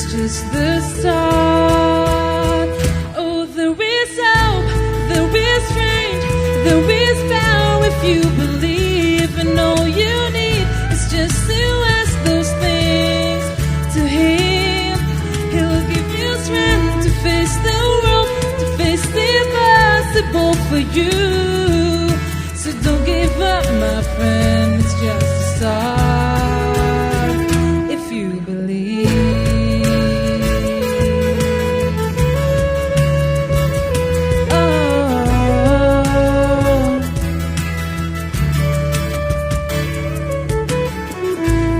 it's just the start. Oh, there is hope, there is strength, there is power if you believe, and all you need is just to ask those things to Him. He'll give you strength to face the world, to face the impossible for you. So don't give up, my friend, it's just a start. If you believe. Oh.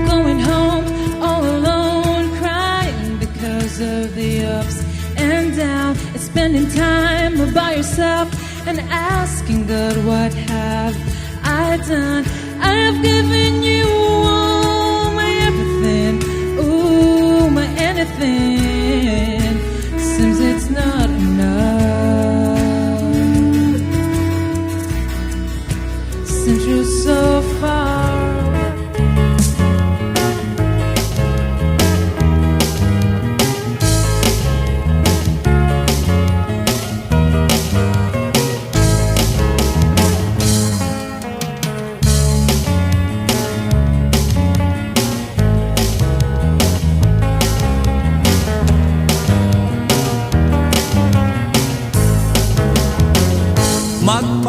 Going home all alone, crying because of the ups and downs, and spending time by yourself and asking God, what have I done? I have given you all my everything, ooh, my anything. Seems it's not enough. Since you're so far.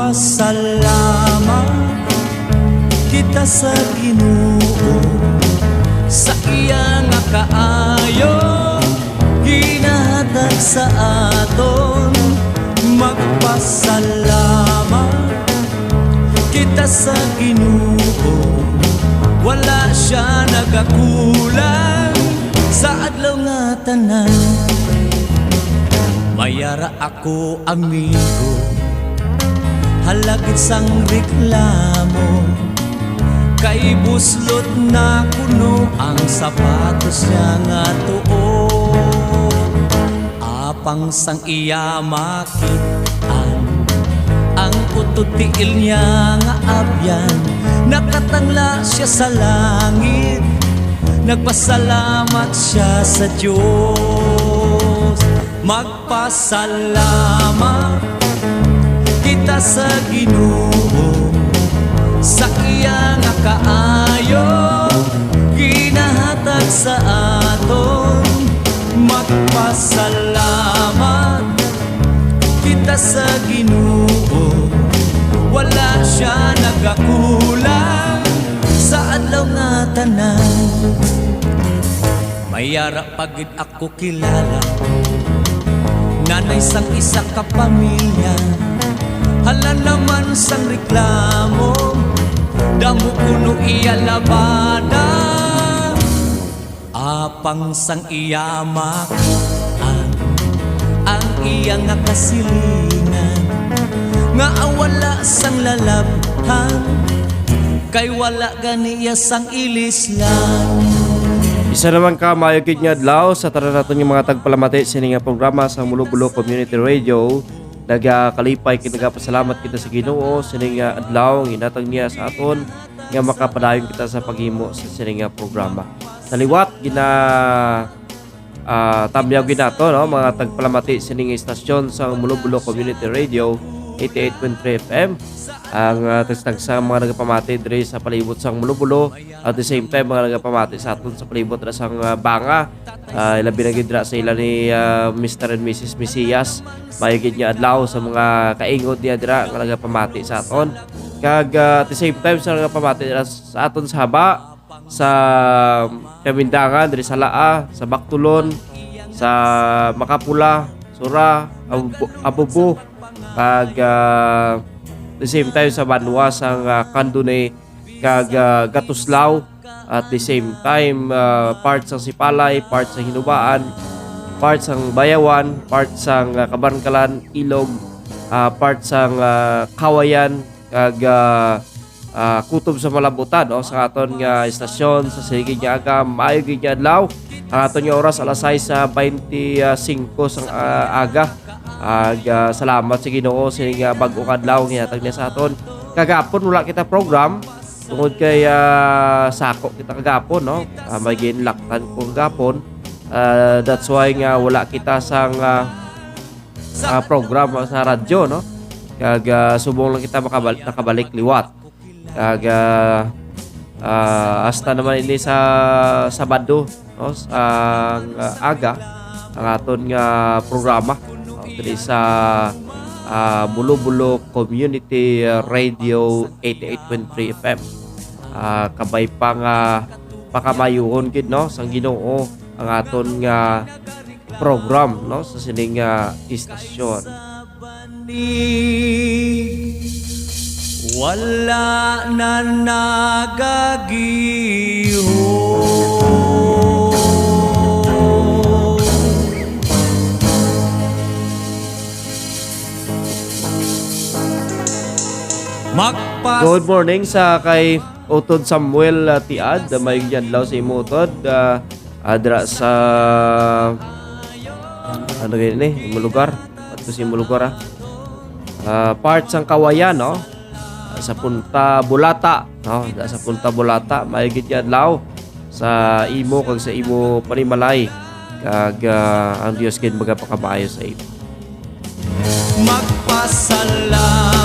Magpasalamat kita sa Ginoo sa iyang kaayo ginahatag sa aton. Magpasalamat kita sa Ginoo, wala siya nagakulang sa adlaw nga tanan. Mayara ako, amigo, halagit sang reklamo, kay buslot na kuno ang sapatos niya nga tuo. Apang sang iya makitaan ang ututiil niya nga abyan, nakatangla siya sa langit, nagpasalamat siya sa Diyos. Magpasalamat kita sa Ginoo sa iyang kaayo ginahatag sa aton. Magpasalamat kita sa Ginoo, wala siya nagakulang sa adlaw nga tanan. Mayara pagid ako kilala, nanay sang isa ka pamilya, hala naman sang reklamo, damo kuno iya labada. Apang sang iya makitaan ang iya nga kasilingan, nga awala sang lalabhan, kay wala ganiya sang ilis lang. Isa naman ka mayugid nga adlaw sa tanan naton yung mga tagpalamati sini nga programa sa Mulo-Bulo Community Radio. Nagakalipay kinagapasalamat kita sa Ginoo sini nga adlaw ginatag niya sa aton nga makapadayon kita sa paghimo sa sini nga programa. Sa liwat gina tamyaw ginato no mga tagpalamati sini nga istasyon sa Mulo-Bulo Community Radio 88.3 FM. Ang tagstag sa mga nagapamati diri sa palibot sang Mulo-Bulo, at the same time mga nagapamati sa aton sa palibot ra sang Banga. Ilabi na gid sa ila ni Mr. and Mrs. Mesias. Mayugid niya adlaw sa mga kaingod niya dira nga nagapamati sa aton. Kag at the same time sa nagapamati sa aton sa Haba, sa Kamindangan, diri sa Laa, sa Baktulon, sa Makapula, Sura, Abubu, kag the same time sa Banwa sang Kandunay kag Gatuslaw, at the same time parts sang Sipalay, parts sang Hinubaan, parts sang Bayawan, parts sang Kabarangkalan, Ilog, parts sang Kawayan kag kutob sa Malabutan o sa aton nga istasyon sa sige nga aga maayo gid nga adlaw. Ang aton nga oras alas 6:25 sang aga. Salamat sa Ginoo sa nga bag-o kadlaw nga hatag niya sa aton. Kagapon wala kita program tungod kay sako kita kagapon no. Magin laktan ko kagapon. That's why nga wala kita sang program sa radyo, no? Kag subong lang kita nakabalik liwat. Kag hasta naman ini sa Sabado, no? Sa aga ang aton nga programa, no? Diri sa Bulo-Bulo Community Radio 88.3 FM. Kabay pa nga pakamayuhon gid, no, sang Ginoo ang aton nga program, no, sa sining istasyon. Wala na nagagiho. Good morning sa kay Utod Samuel Tiad, may adlaw sa imo utod, adra sa ano gini imo lugar, ato sa imo lugar part sang Kawayan, no, sa Punta Bulata, no, sa Punta Bulata may gid adlaw sa imo kag sa imo panimalay, kag ang Dios gid magapakamayo sa imo. Magpasalamat.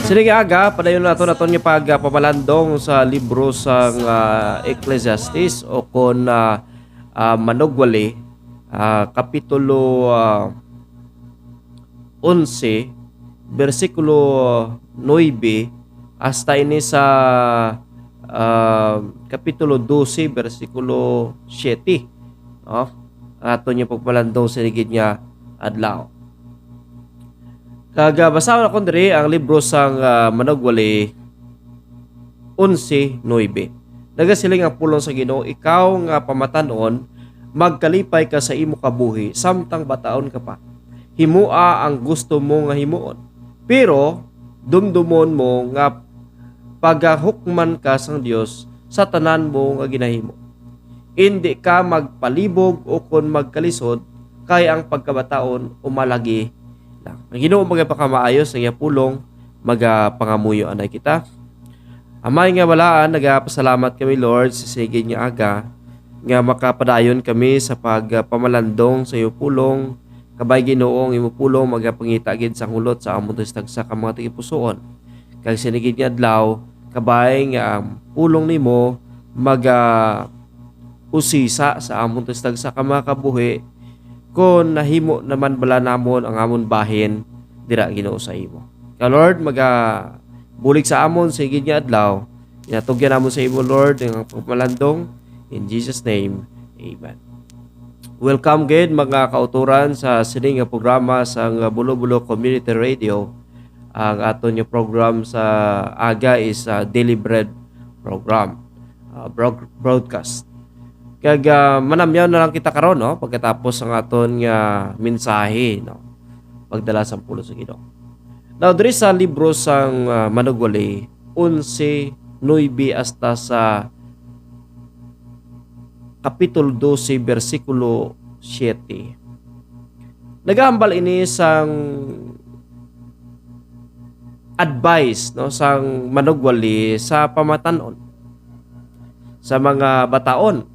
Sini aga, padayon nato nga pagpapalandong sa libro sang Ecclesiastes o kon Manugwali, kapitulo 11, versikulo 9, hasta ini sa kapitulo 12, versikulo 7. No? Ato niya pagpalandong sa ligid niya adlaw. Basahan ako diri ang libro sang Manugwali 11:9. Nagasiling ang pulong sa Ginoo, ikaw nga pamatanon, magkalipay ka sa imo kabuhi samtang bataon ka pa. Himua ang gusto mo nga himuon. Pero dumdumon mo nga pagahukman ka sang Dios sa tanan mo nga ginahimo. Hindi ka magpalibog o kon magkalisod kay ang pagkabataon umalagi lang. Ang Ginoo magapakamaayos ang iya pulong, magapangamuyo anay kita. Amay nga balaan, nagapasalamat kami Lord sa sige nga aga nga makapadayon kami sa pagpamalandong sa iyo pulong. Kabay Ginoong imo pulong magapangita gid sa hulot sa among tagsa ka mga tigipusoon. Kag sinigid nga adlaw, kabay nga pulong nimo usisa sa among tagsa ka mga kabuhi, kung nahimo naman bala namon ang amon bahin dira Ginoo sa imo. Ka Lord, bulig sa amon sa higid nga adlaw. Inatugyan namon sa imo Lord ang pagmalandong in Jesus name. Amen. Welcome gid mga kauturan sa sining nga programa sa Bulo-Bulo Community Radio. Ang aton nga program sa aga is Daily Bread program, broadcast. Kag manamyaw na lang kita karon, no, pagkatapos ang aton nga mensahe, no, pagdala sa pulo sa Ginoo. Now diri sa libro sang Manugwali 11:9 hasta sa kapitulo 12 bersikulo 7. Nagahambal ini sang advice, no, sang Manugwali sa pamatanon, sa mga bataon.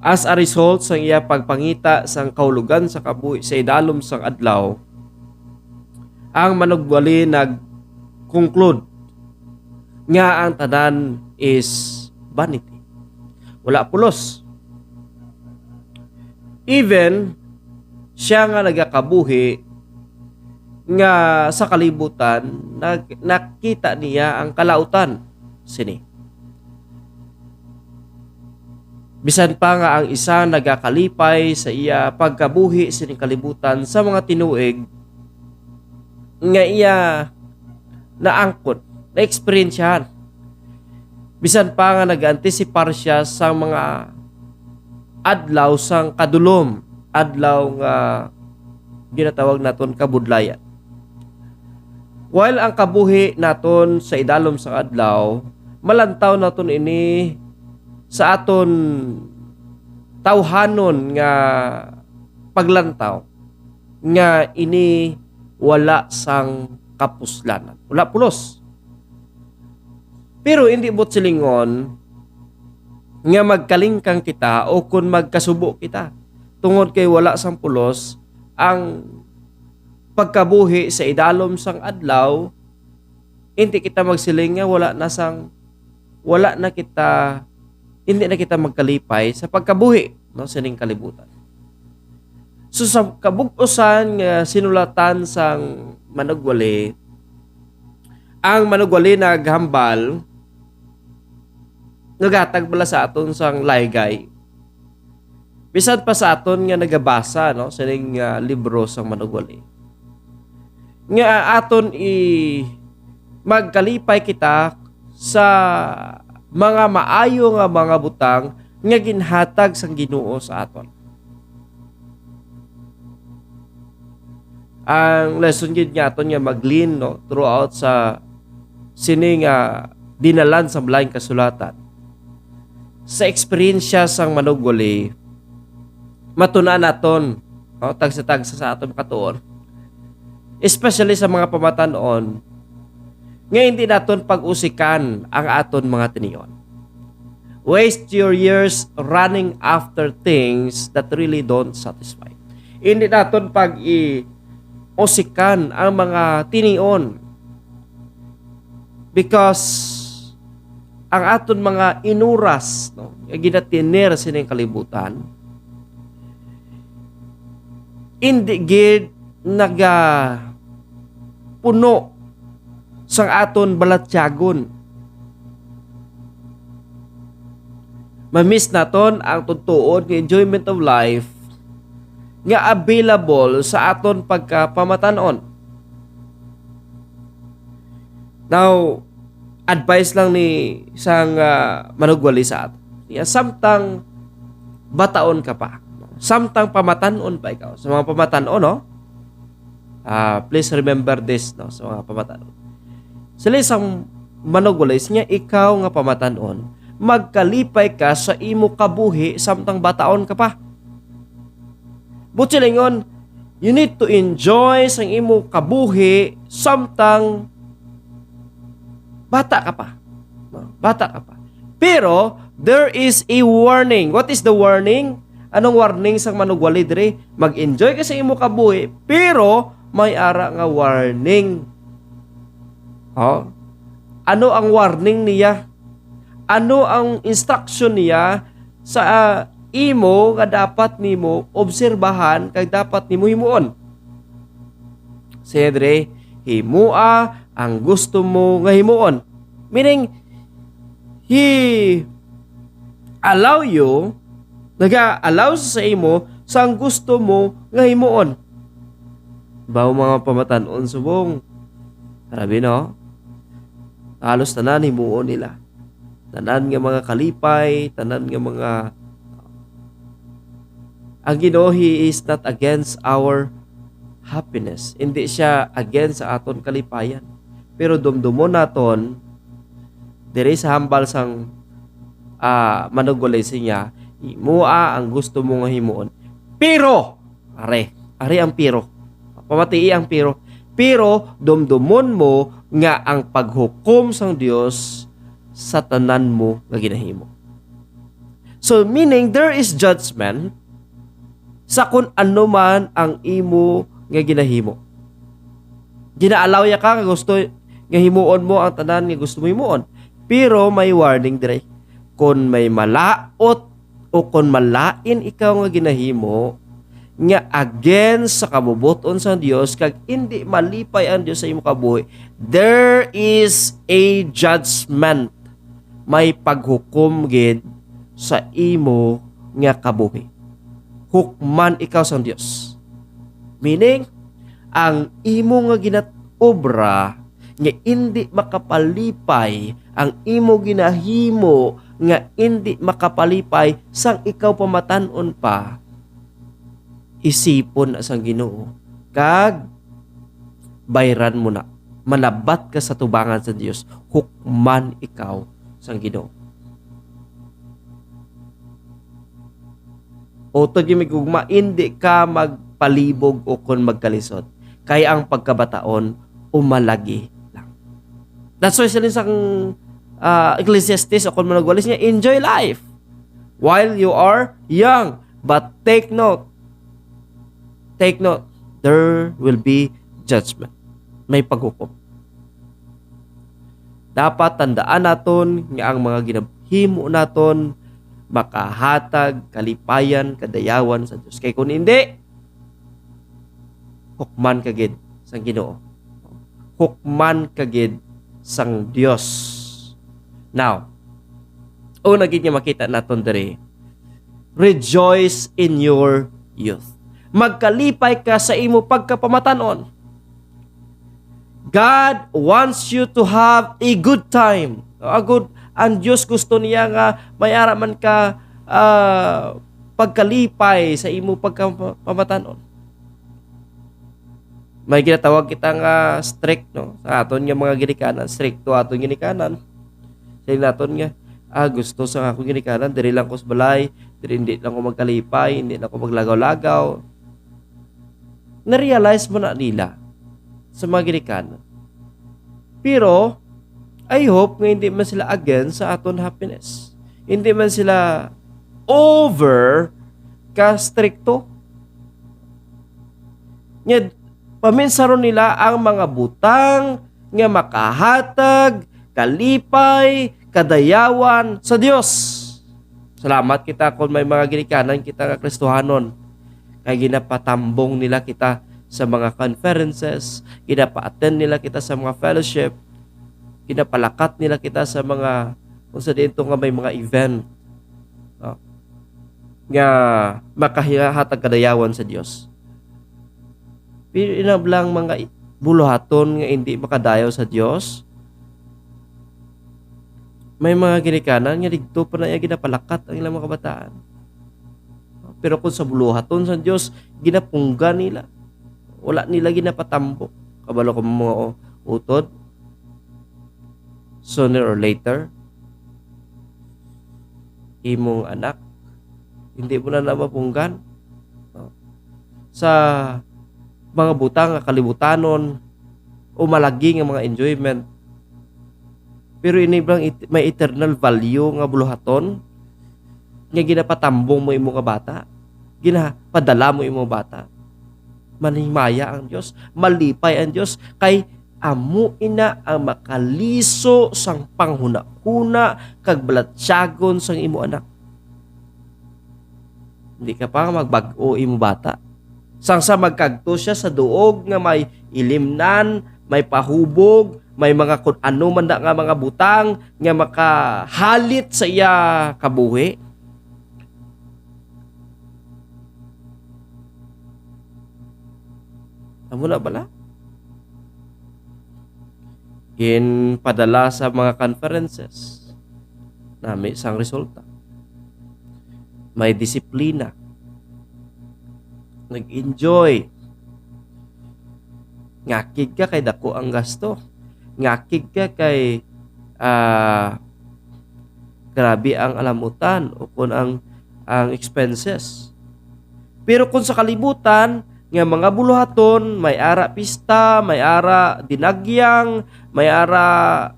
As a result sang iya pagpangita sang kahulugan sa kabuhi sa idalom sang adlaw, ang Manugwali nag-conclude nga ang tanan is vanity. Wala pulos. Even siya nga nagakabuhi nga sa kalibutan, nakita niya ang kalautan sini. Bisan pa nga ang isa nagakalipay sa iya pagkabuhi sining kalibutan sa mga tinuig nga iya naangkon, na-experiensyahan. Bisan pa nga nag-anticipar siya sa mga adlaw sang kadulom, adlaw nga ginatawag naton kabudlayan. While ang kabuhi naton sa idalom sang adlaw, malantaw naton ini sa aton tawhanon nga paglantaw nga ini wala sang kapuslanan, wala pulos. Pero hindi bot silingon nga magkalingkang kita o kung magkasubo kita. Tungod kay wala sang pulos ang pagkabuhi sa idalom sang adlaw, hindi kita magsiling nga hindi na kita magkalipay sa pagkabuhi, no, sining kalibutan. So sa kabug-usan nga sinulatan sang manugwali, ang manugwali naghambal nagatag bala sa aton sang laygay. Bisan pa sa aton nga nagabasa, no, sining libro sang manugwali. Nga aton magkalipay kita sa mga maayo nga mga butang nga ginhatag sang Ginoo sa aton. Ang lesson gid nga aton nga maglin, no, throughout sa sining dinalan sa laing kasulatan. Sa eksperyensya sang manugwali, matunan naton, no, tagsa-tagsa sa aton katuon. Especially sa mga pamatanon, nga hindi naton pag-usikan ang aton mga tinion. Waste your years running after things that really don't satisfy. Hindi naton pag-usikan ang mga tinion because ang aton mga inuras, no, ginatinir sining kalibutan, hindi gid puno sang aton balatyagon. Mamiss naton ang tutuod ng enjoyment of life nga available sa aton pagkapamatanon. Now, advice lang ni sang manugwali sa aton. Samtang bataon ka pa, samtang pamatanon pa ikaw. Sa mga pamatanon, no? Please remember this, no, sa mga pamatanon. Sila isang manugwalis niya, ikaw nga pamatanon, magkalipay ka sa imo kabuhi samtang bataon ka pa. Butsilingon, you need to enjoy sa imo kabuhi samtang bata ka pa. Bata ka pa. Pero, there is a warning. What is the warning? Anong warning sang manugwali dire? Mag-enjoy ka sa imo kabuhi, pero may ara nga warning. Oh. Ano ang warning niya? Ano ang instruction niya sa imo nga dapat nimo obserbahan kay dapat nimo himuon? Sedre, himua ang gusto mo nga himuon. Meaning, he nag-allow sa imo sa gusto mo nga himuon. Bawo mga pamatanon subong. Grabe, no? Halos tanan himuon nila. Tanan nga mga kalipay, tanan nga mga ang Ginoo, He is not against our happiness. Hindi siya against sa aton kalipayan. Pero dumdumon naton diri sa hambal sang manugwalay niya, himua ang gusto mo nga himuon. Pero ari ang pero. Pamatii ang pero. Pero dumdumon mo nga ang paghukom sang Dios sa tanan mo nga ginahimo. So meaning there is judgment sa kung ano man ang imo nga ginahimo. Ginaalaw ya ka nga gusto nga himuon mo ang tanan nga gusto mo himuon. Pero may warning dire. Kung may malaot o kung malain ikaw nga ginahimo nga against sa kabubuton sa Dios kag hindi malipay ang Dios sa imo kabuhi, there is a judgment. May paghukom gid sa imo nga kabuhi. Hukman ikaw sa Dios. Meaning, ang imo nga ginatobra nga hindi makapalipay, ang imo ginahimo nga hindi makapalipay sang ikaw pamatanon pa, isipon na sang Ginoo kag bayran mo na, manabat ka sa tubangan sa Dios, hukman ikaw sang Ginoo. O to gyud migugma, hindi ka magpalibog o kon magkalisod, kaya ang pagkabataon umalagi lang. That's why sila sang Ecclesiastes o kon managwalis niya, enjoy life. while you are young. But take note, there will be judgment. May paghukom. Dapat tandaan naton nga ang mga ginahimo naton makahatag kalipayan, kadayawan sa Dios. Kay kung hindi, hukman kagid sang Ginoo. Hukman kagid sang Dios. Now, una gid nga makita naton diri, rejoice in your youth. Magkalipay ka sa imo pagkapamatanon. God wants you to have a good time. Ang Diyos gusto niya nga mayara man ka pagkalipay sa imo pagkapamatanon. May ginatawag kita nga strict, no? Sa aton nga mga ginikanan, strict to aton ginikanan. Sa naton nga, gusto sa akong ginikanan, diri lang ko sa balay, diri hindi lang ko magkalipay, hindi lang ko maglagaw-lagaw. Na-realize mo na nila sa mga ginikanan. Pero, I hope nga hindi man sila against sa aton happiness. Hindi man sila over ka-stricto. Nga, paminsaron nila ang mga butang nga makahatag, kalipay, kadayawan sa Dios. Salamat kita kung may mga ginikanan kita nga Kristohanon. Kaya ginapatambong nila kita sa mga conferences, ginapa-attend nila kita sa mga fellowship, ginapalakat nila kita sa mga kung sa dito nga may mga event, no? Nga makahatag kadayawan sa Dios. Pero inablang mga buluhaton nga hindi makadayaw sa Dios, may mga ginikanan nga digto pa na ginapalakat ang ilang mga kabataan. Pero kung sa buluhaton sa Dios, ginapungga nila. Wala nila ginapatambok. Kabalo ko mga utod, sooner or later, imong anak, hindi mo na mapunggan. Sa mga butang, kalibutanon, o malagi nga mga enjoyment. Pero inibang may eternal value nga buluhaton, nga ginapatambong mo imong bata, ginapadala mo imong bata. Manhimaya ang Dios, malipay ang Dios, kay amo ina ang makaliso sang panghuna-huna kag balatsyagon sang imo anak. Hindi ka pa magbag-o imo bata. Sangsa magkagto siya sa duog nga may ilimnan, may pahubog, may mga kung ano man da nga mga butang nga makahalit sa iya kabuhi. Amo na bala? Padala sa mga conferences na may isang resulta. May disiplina. Nag-enjoy. Ngakig ka kay dako ang gasto. Ngakig ka kay grabe ang alamutan o kung ang expenses. Pero kung sa kalibutan, nga mga buluhaton, may ara pista, may ara dinagyang, may ara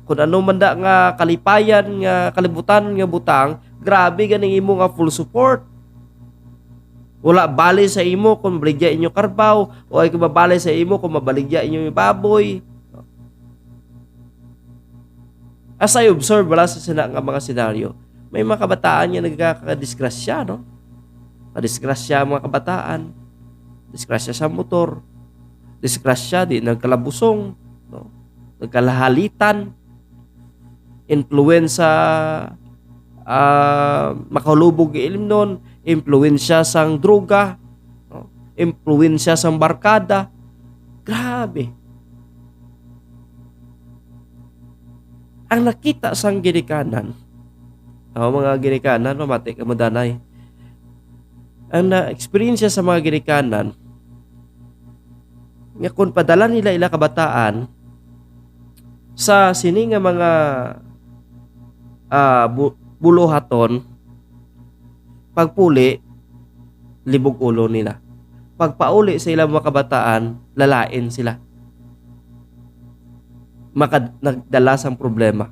kung ano man da nga kalipayan, nga kalibutan, nga butang, grabe ganing imo nga full support. Wala bali sa imo kung baligya inyo karbaw, o ay kumabali sa imo kung mabaligya inyo baboy. As I observe wala sa nga mga senaryo, may mga kabataan nga nagkakadisgrasya, no? Kadisgrasya mga kabataan. Disgrasya sa motor, disgrasya di nagkalabusong, no? Nagkalahalitan, influensya, makalubog ilim nun, influensya sang droga, no? Influensya sang barkada. Grabe. Ang nakita sang ginikanan, mga ginikanan, mamati ka mo danay. Ang na-experience sa mga ginikanan, nga kung padala nila ila kabataan sa sini nga mga buluhaton, pagpuli, libog ulo nila. Pagpauli sa ilang mga kabataan, lalain sila. Nagdala sang problema.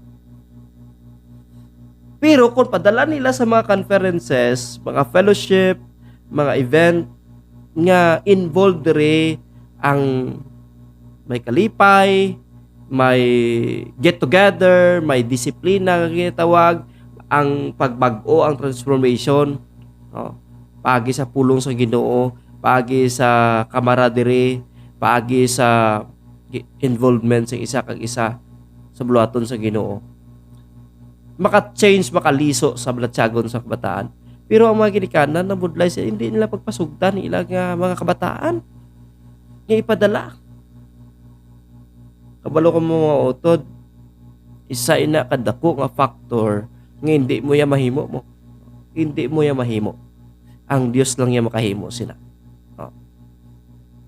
Pero kung padala nila sa mga conferences, mga fellowship, mga event nga involved diri ang may kalipay, may get together, may disiplina nga ginatawag, ang pagbag-o, ang transformation, pagi sa pulong sa Ginoo, pagi sa camaraderie, pagi sa involvement sa isa kag isa sa buluhaton sa Ginoo. Maka-change, makaliso sa balatsagon sa kabataan. Pero ang mga ginikanan na budlay sila, hindi nila pagpasugdan ilang mga kabataan nga ipadala. Kabalo ko mga utod, isa ina kadako nga factor nga hindi mo ya mahimo mo. Hindi mo ya mahimo. Ang Dios lang ya makahimo sila.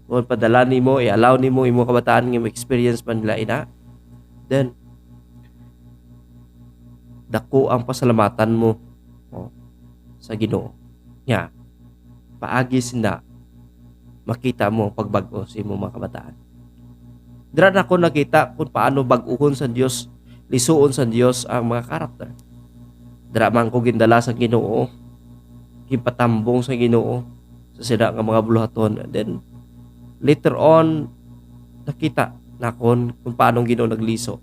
Kung padala nimo, i-allow nimo imo kabataan nga ma-experience man nila ina, then dako ang pasalamatan mo sa Ginoo. Nya, paagi sina makita mo ang pagbago sa imo mga kabataan. Dira na ko nakita kung paano bag-uhon sa Dios, lisuon sa Dios ang mga karakter. Dira man ko gindala sa Ginoo, gipatambong sa Ginoo sa sila nga mga buluhaton. And then later on nakita na kung paano Ginoo nagliso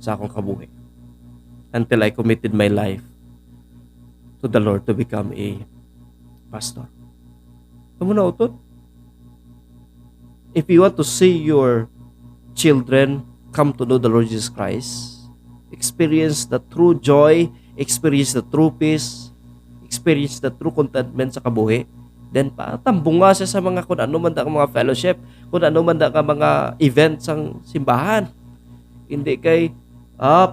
sa akong kabuhi. Until I committed my life to the Lord to become a pastor. Amo na utot. If you want to see your children come to know the Lord Jesus Christ, experience the true joy, experience the true peace, experience the true contentment sa kabuhi, then patambong nga siya sa mga kung ano man da mga fellowship, kung ano man da mga events ang simbahan. Hindi kay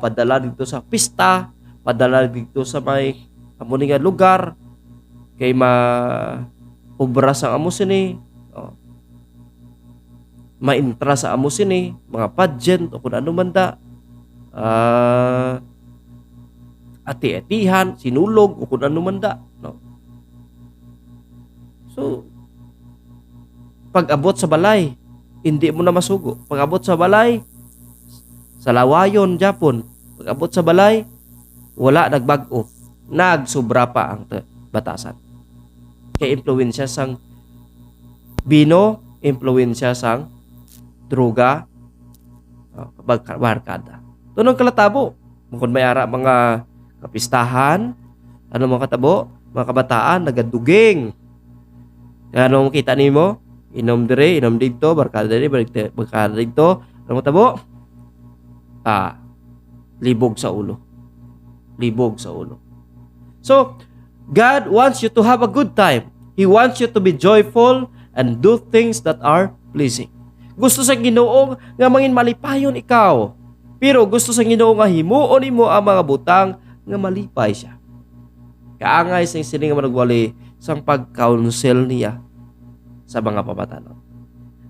padala dito sa pista, padala dito sa may amo nga lugar, kay obra sa amo sini, ma-intra sa amo sini, mga pageant o kung ano man da, ati-atihan, sinulog o kung ano man da. No? So, pag-abot sa balay, hindi mo na masugo. Pag-abot sa balay, sa lawayon, Japon. Pag-abot sa balay, wala, nagbag-o. Nagsubra pa ang batasan. Kaya impluensya sang bino, impluensya sang droga, barkada. Tunong kalatabo. Kung may ara mga kapistahan, ano mga katabo, mga kabataan, nagaduging. Ano mo kita nimo? Inom dire, inom dito, barkada dire, barkada dito. Ano mo tabo? Libog sa ulo. Libog sa ulo. So, God wants you to have a good time. He wants you to be joyful and do things that are pleasing. Gusto sa Ginoo nga mangin malipayon ikaw. Pero gusto sa Ginoo nga himuon nimo ang mga butang nga malipay siya. Kaangay sa sining nga managwali sang pag-counsel niya sa mga pamatanon.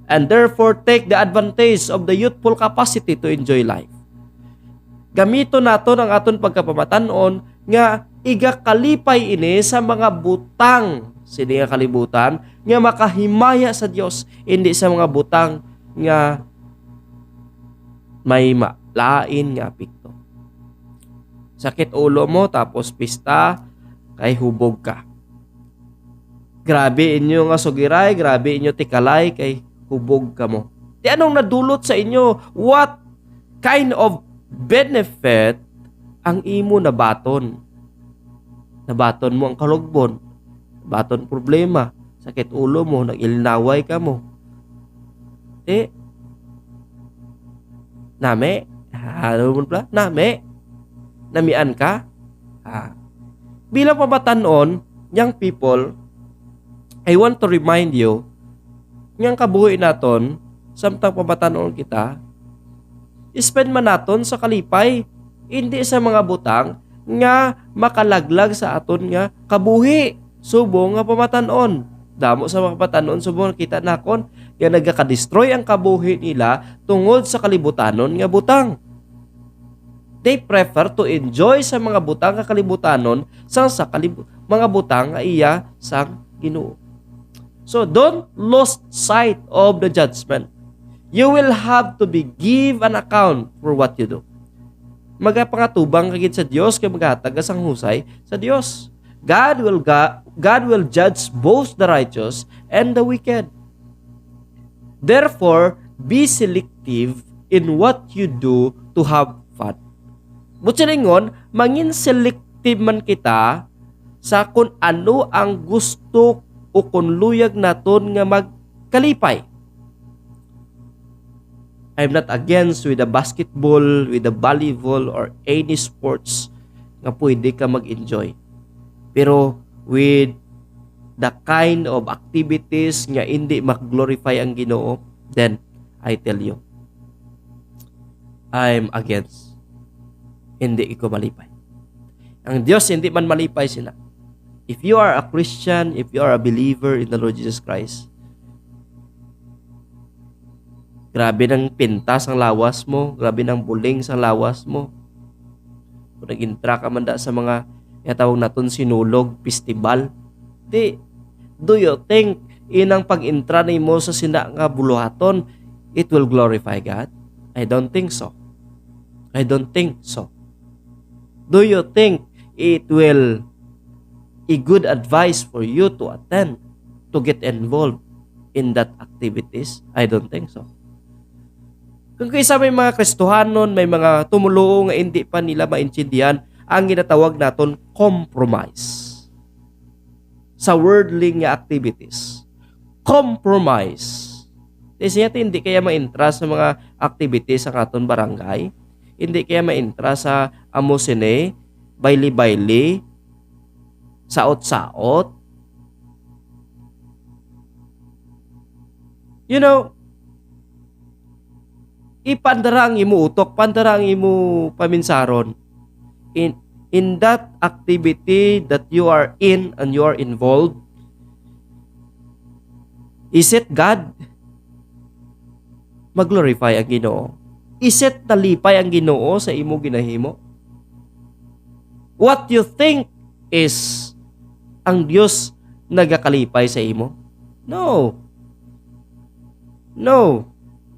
And therefore, take the advantage of the youthful capacity to enjoy life. Gamito nato ang aton pagkapamatanon nga igakalipay ini sa mga butang sini nga kalibutan nga makahimaya sa Dios, hindi sa mga butang nga may lain nga apekto. Sakit ulo mo tapos pista kay hubog ka. Grabe inyo nga sugiray, grabe inyo tikalay kay hubog ka mo. Di anong nadulot sa inyo? What kind of benefit ang imo nabaton? Nabaton mo ang kalugbon, nabaton problema, sakit ulo mo, nag-ilinaway ka mo. Name, ano mo pala? Namian ka? Bilang pamatanon, young people, I want to remind you, ngayong kabuhi naton, samtang pamatanon kita, spend man naton sa kalipay, hindi sa mga butang, nga makalaglag sa aton nga kabuhi. Subong nga pamatanon. Damo sa mga patanon, subong kita nakon, nga nagaka-destroy ang kabuhi nila tungod sa kalibutanon nga butang. They prefer to enjoy sa mga butang nga kalibutanon sa mga butang nga iya sang Ginoo. So don't lose sight of the judgment. You will have to give an account for what you do. magapangatubang kagid sa Dios kay maghatag ka sang husay sa Dios. God will judge both the righteous and the wicked. Therefore, be selective in what you do to have fun. Butsalingon, mangin selective man kita sa kung ano ang gusto o kung luyag naton nga magkalipay. I'm not against with the basketball, with the volleyball, or any sports nga pwede ka mag-enjoy. Pero with the kind of activities nga hindi mag-glorify ang Ginoo, then I tell you, I'm against. Hindi ko malipay. Ang Diyos hindi man malipay sila. If you are a Christian, if you are a believer in the Lord Jesus Christ, grabe ng pintas ang lawas mo, grabe ng buling sa lawas mo. Kung nag-intra ka man da sa mga tawag naton sinulog, festival, do you think inang pag-intra nimo sa sina nga buluhaton, it will glorify God? I don't think so. I don't think so. Do you think it will a good advice for you to attend, to get involved in that activities? I don't think so. Kung kaysa may mga Kristohanon, may mga tumulong nga hindi pa nila maintindihan ang ginatawag naton compromise sa worldly nga activities. Compromise. Kasi hindi kaya ma-intra sa mga activities sa aton barangay. Hindi kaya ma-intra sa amusine, baili-baili, saot-saot. You know, ipandara ang imo utok, pandara ang imo paminsaron. In that activity that you are in and you are involved, is it God? Mag-glorify ang Ginoo. Is it talipay ang Ginoo sa imo ginahimo? What you think is ang Dios nagakalipay sa imo? No. No.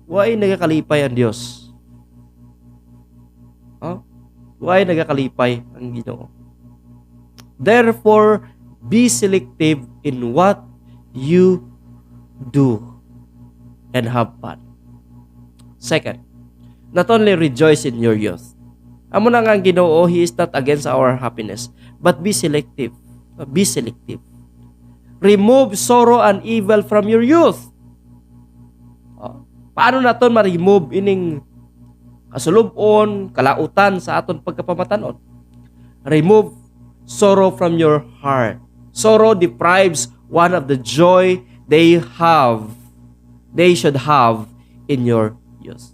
Why nagakalipay ang Dios? Why nagakalipay ang Ginoo? Therefore, be selective in what you do and have fun. Second, not only rejoice in your youth. Amo na nga ang Ginoo, He is not against our happiness, but be selective. Be selective. Remove sorrow and evil from your youth. Paano naton ma-remove ining kasulubon, kalautan sa aton pagkapamatanon? Remove sorrow from your heart. Sorrow deprives one of the joy they should have in your youth.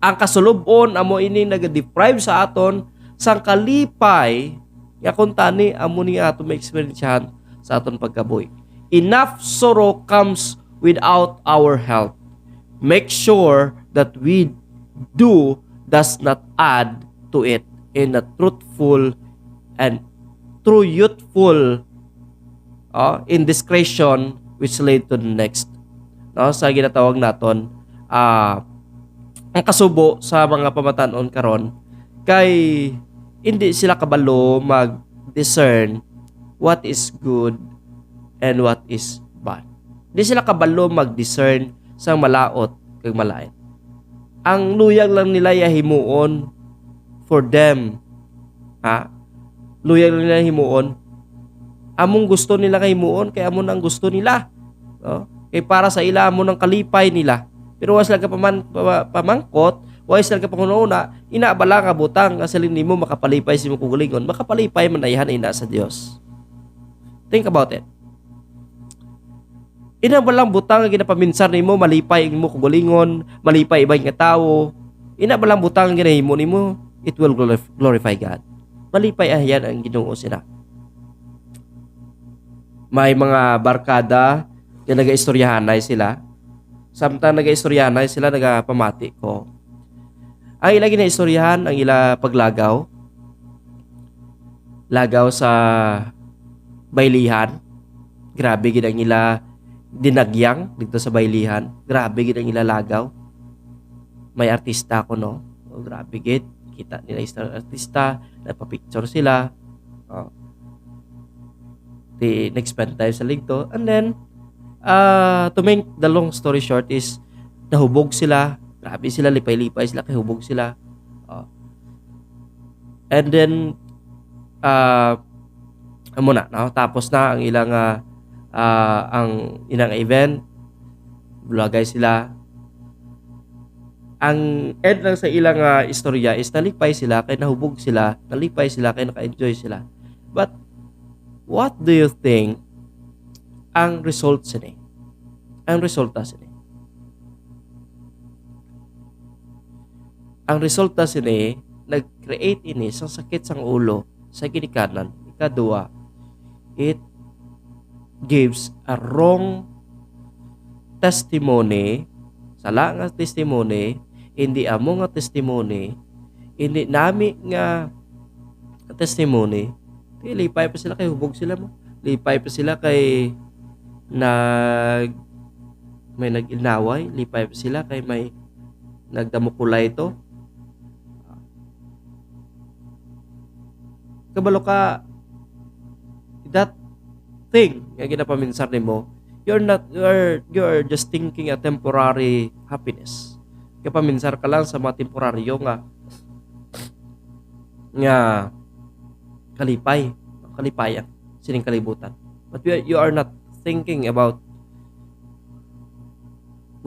Ang kasulubon amo ini nag-deprive sa aton sang kalipay nga kun tani amo ni aton ma-experiencehan sa aton pagkabuhi. Enough sorrow comes without our help. Make sure that we does not add to it in a truthful and true youthful indiscretion which led to the next. Sa ginatawag naton ang kasubo sa mga pamatanon karon kay hindi sila kabalo mag-discern what is good and what is bad. Hindi sila kabalo mag-discern sa malaot kag malait. Ang luyag lang nila himuon for them. Luyag lang nila himuon. Among gusto nila kay himuon kay amon ang gusto nila. Kay para sa ila amon ang kalipay nila. Pero was lang ka pamangkot, was lang ka pangununa, inaabala ka butang kasi nimo makapalipay si mo kugulingon. Makapalipay man dayahan ina sa Dios. Think about it. Ina ba lang butang nga ginapaminsan nimo malipay imo kugulingon, malipay ibang nga tawo. Ina ba lang butang nga ginahimo nimo, it will glorify God. Malipay ayan ang Ginoo sila. May mga barkada nga naga-istoryahanay sila. Samtang naga-istoryahanay sila nagapamati ko. Ang ila ginaistoryahan ang ila paglagaw. Lagaw sa baylihan. Grabe gid ang ila dinagyang dito sa baylihan. Grabe gid ang ilalagaw. May artista ko no. Oh, grabe gid. Kita nila isang artista, nagpa-picture sila. Oh. Di nag-spend time sa ligto. And then, to make the long story short is, nahubog sila. Grabe sila, lipay-lipay sila, kahubog sila. Oh. And then, muna, no? Tapos na ang ilang event. Bulagay sila. Ang end lang sa ilang istorya is nalipay sila, kay nahubog sila, nalipay sila, kay naka-enjoy sila. But, what do you think ang result sini? Ang resulta sini? Ang resulta sini, nag-create ini sa sakit sang ulo, sa ginikanan. Ikadua, it gives a wrong testimony, sala nga testimony, hindi amo nga testimony, hindi nami nga testimony, lipay pa sila kay hubog sila mo. Lipay pa sila kay may nag-inaway, lipay pa sila kay may nagdamukulay ito. Kabalo ka that thing nga ginapaminsan nimo, you're just thinking a temporary happiness. Kapaminsar ka lang sa mga temporaryo nga kalipayan, sining kalibutan. But you are not thinking about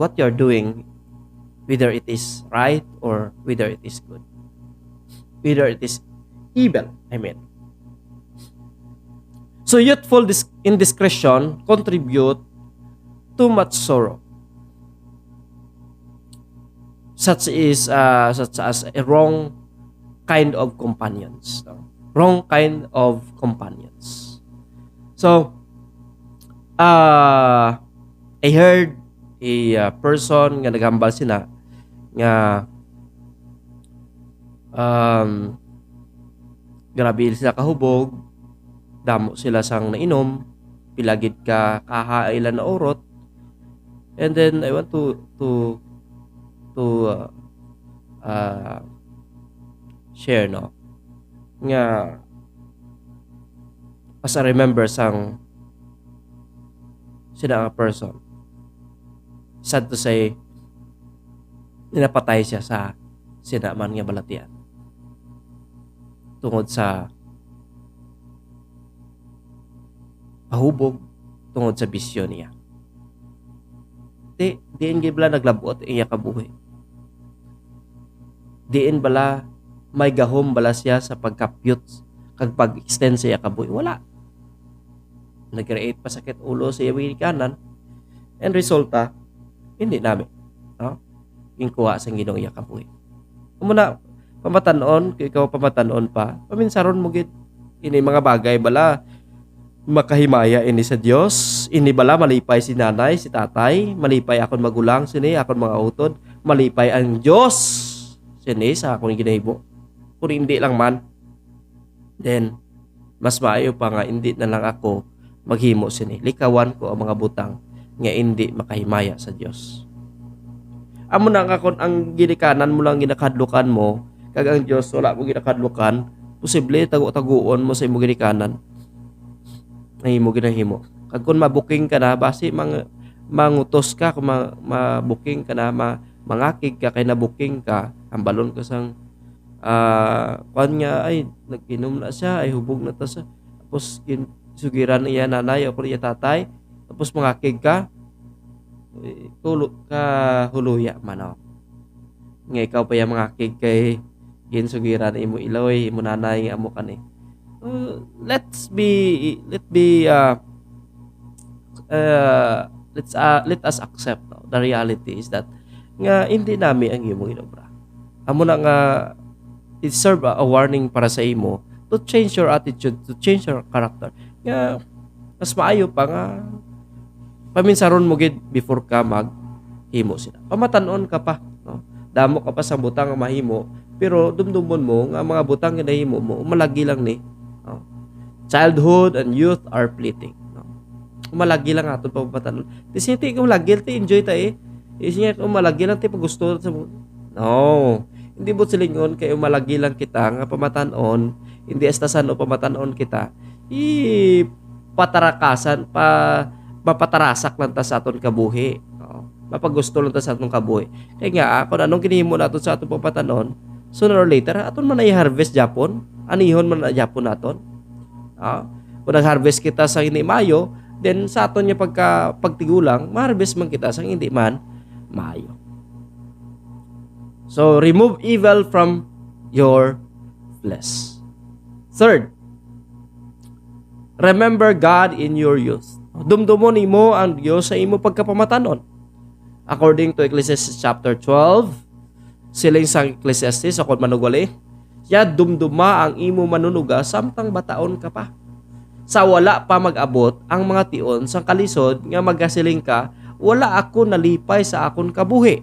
what you're doing, whether it is right or whether it is good, whether it is evil, I mean. So youthful indiscretion contribute too much sorrow, such as a wrong kind of companions, no? Wrong kind of companions. So I heard a person nga naghambal sila nga grabe sila kahubog, damo sila sang nainom, pilagid ka kahailan na orot. And then I want to share, no, nga as I remember sang sila nga person, sad to say, ninapatay siya sa sinaman nga balatian tungod sa pahubog, tungod sa bisyo niya. Diin gibla naglabot iya kabuhi. Diin bala may gahom bala siya sa pagkapyut kag pag-extend sa iya kabuhi. Wala. Nag-create pa sakit ulo sa iya kanan, and resulta hindi namin, no? Yung kuha sa Ginoo iya kabuhi. Muna pamatanon, kay ikaw pamatanon pa, paminsaron mo gid ini mga bagay bala makahimaya ini sa Dios. Ini bala malipay si nanay, si tatay, malipay akon magulang sini, akon mga utod, malipay ang Dios sini sa akong ginahimo. Kung hindi lang man, then mas maayo pa nga hindi na lang ako maghimo sini. Likawan ko ang mga butang nga hindi makahimaya sa Dios. Amo na nga kon ang ginikanan mo lang ginakadlukan mo, kag ang Dios wala mo ginakadlukan, posible tago-taguon mo sa imong ginikanan. Nahimo ginahimo. Kag kun mabuking ka na, basi mangutos ka, kung mabuking ka na, mangakig ka, kay nabuking ka, ambalon ka sang kuan nga, ay nag-inom na siya, ay hubog na ta siya, tapos sugiran iya nanay o iya tatay, tapos mangakig ka, huluya man, oh. Nga ikaw pa yung mangakig kay ginsugiran imo iloy, imo nanay, amo ka ni. Let us accept, no? The reality is that nga hindi nami ang imong inobra. Amo na nga it serve a warning para sa imo to change your attitude, to change your character. Nga mas maayo pa nga paminsaron mo gid before ka maghimo sila. Pamatanon ka pa, no? Damo ka pa sa butang nga mahimo, pero dumdumon mo nga mga butang nga nahimo mo malagi lang ni. No? Childhood and youth are fleeting, no? Malagi lang aton pamatanon. Tisiti ko lagi ti enjoy ta eh. Isinya ko malagi lang ti pagusto sa no. Hindi bot silingon kayo malagi lang kita nga pamatanon, hindi estasan o pamatanon kita. Patarakasan mapatarasak lang ta sa aton kabuhi. Mapagusto lang ta sa aton kabuhi. Kaya nga kung anong kinihimo naton sa aton pamatanon, sooner or later aton man ay harvest Japon, anihon man na Japon naton. Kung nag-harvest kita sa hindi Mayo, then sa aton niya pagtigulang, ma-harvest man kita sa hindi man Mayo. So, remove evil from your flesh. Third, remember God in your youth. Dumdumon nimo ang Dios sa imo pagkapamatanon. According to Ecclesiastes chapter 12, siling sa Ecclesiastes ako manugwali, ya dumduma ang imo manunuga samtang bataon ka pa. Sa wala pa mag-abot ang mga tion sa kalisod nga magasiling ka, wala ako nalipay sa akon kabuhi.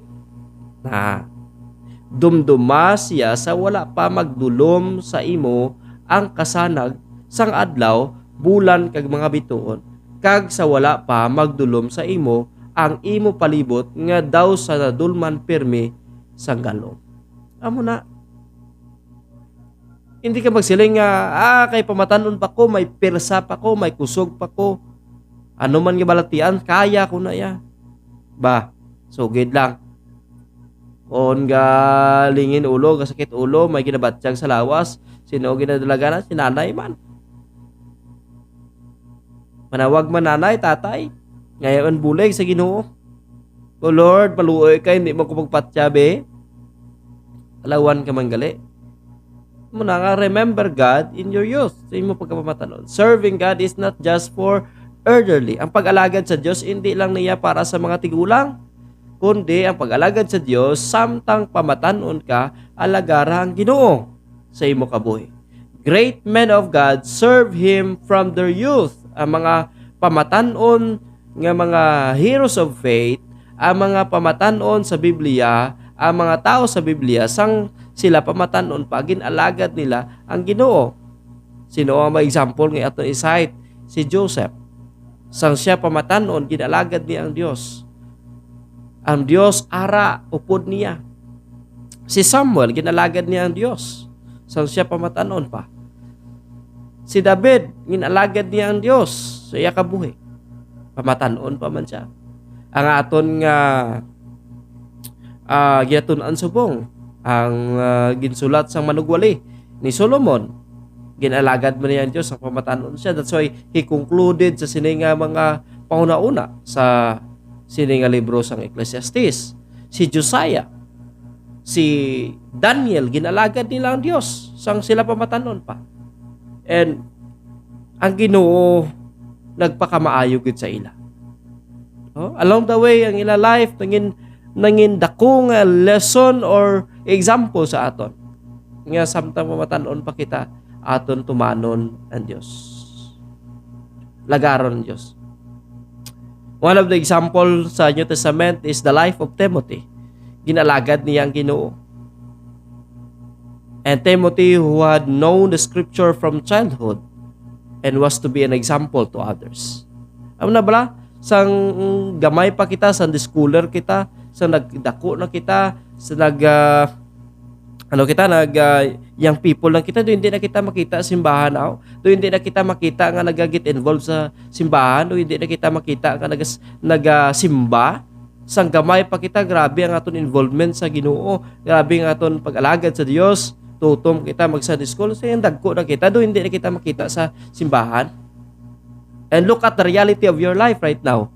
Dumduma siya sa wala pa magdulom sa imo ang kasanag sang adlaw, bulan kag mga bituon, kag sa wala pa magdulom sa imo ang imo palibot nga daw sa nadulman pirmi sang galom. Amo na. Hindi ka magsiling nga, kay pamatanon pa ko, may persa pa ko, may kusog pa ko. Ano man nga balatian, kaya ko na ya. Sugid lang. On galingin ulo, kasakit ulo, may ginabatsyag sa lawas, sino ginadalaga na, sinanay man. Manawag man nanay, tatay, ngayon bulig sa Ginoo. O Lord, maluoy ka, hindi mo ko magpatyabe. Alawan ka man gali. Muna nga, remember God in your youth. Sa imo pagkapamatanon. Serving God is not just for elderly. Ang pag-alagad sa Diyos, hindi lang niya para sa mga tigulang, kundi ang pag-alagad sa Diyos, samtang pamatanon ka, alagara ang Ginoo sa imo kabuhi. Great men of God serve Him from their youth. Ang mga pamatanon nga mga heroes of faith, ang mga pamatanon sa Biblia, ang mga tao sa Biblia, sang sila pamatanon pa, ginalagad nila ang Ginoo. Sino ang mga example nga ato i-cite? Si Joseph. Sang siya pamatanon, ginalagad niya ang Diyos. Ang Diyos ara upod niya. Si Samuel, ginalagad niya ang Diyos. Sang siya pamatanon pa. Si David, ginalagad niya ang Diyos sa iya kabuhi. Pamatanon pa man siya. Ang aton nga giyatun-an subong, ang ginsulat sang manugwali ni Solomon, ginalagad man niya ang Diyos ang pamatanon siya. That's why he concluded sa sininga mga pauna-una sa sininga libro sang Ecclesiastes. Si Josiah, si Daniel, ginalagad nila ang Diyos sang sila pamatanon pa. And ang Ginoo nagpakamaayo gid sa ila. Along the way ang ila life nangin dako nga lesson or example sa aton. Nga samtang pamatanon pa kita, aton tumanon ang Dios. Lagaron ang Dios. One of the example sa New Testament is the life of Timothy. Ginalagad niya ang Ginoo. And Timothy, who had known the scripture from childhood and was to be an example to others. Ano na ba? Sang gamay pa kita, sang schooler kita, sa nagdako na kita, sa young people lang kita, doon hindi na kita makita simbahan doon hindi na kita makita nga nag-get involved sa simbahan, doon hindi na kita makita nga nagasimba. Sang gamay pa kita, grabe ang aton involvement sa Ginoo, grabe ang aton pag-alagad sa Dios, tutom kita mag-Sunday school, sa yung dagko na kita, doon hindi na kita makita sa simbahan. And look at the reality of your life right now.